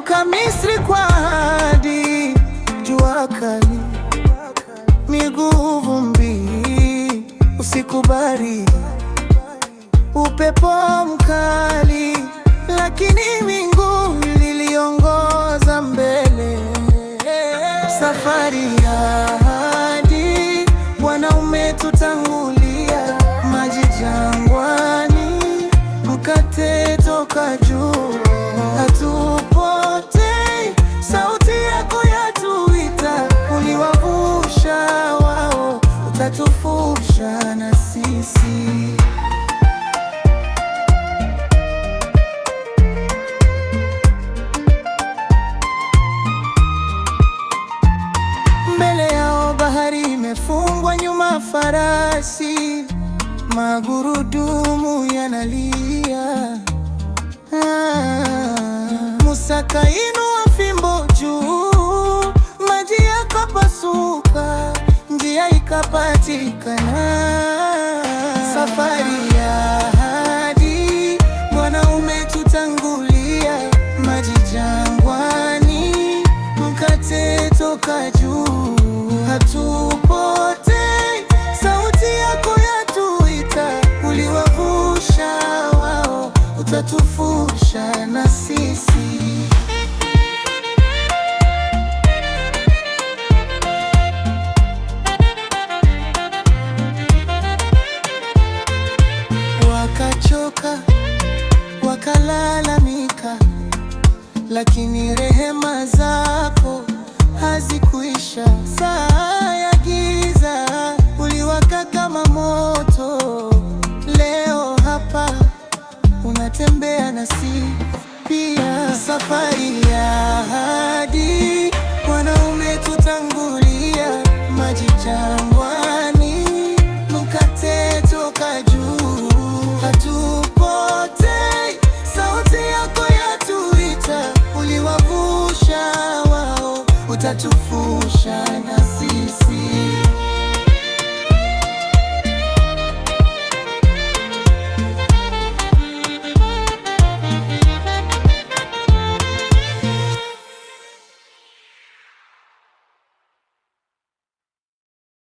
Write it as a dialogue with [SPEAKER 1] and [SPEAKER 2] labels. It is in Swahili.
[SPEAKER 1] Toka Misri kwa ahadi, jua kali, miguu vumbi, usiku baridi, upepo mkali, lakini wingu liliongoza mbele. Safari ya ahadi, Bwana umetutangulia, maji jangwani, mkate toka juu. Hatupotei, sauti yako yatuita, uliwavusha wao, utatuvusha na sisi. Mbele yao bahari imefungwa, nyuma farasi, magurudumu yanalia. Musa kainua fimbo juu, maji yakapasuka, njia ikapatikana. Safari ya ahadi, Bwana umetutangulia, maji jangwani, mkate toka juu. Hatupotei, sauti yako yatuita, uliwavusha wao, utatuvusha na sisi. Wakachoka, wakalalamika, lakini rehema za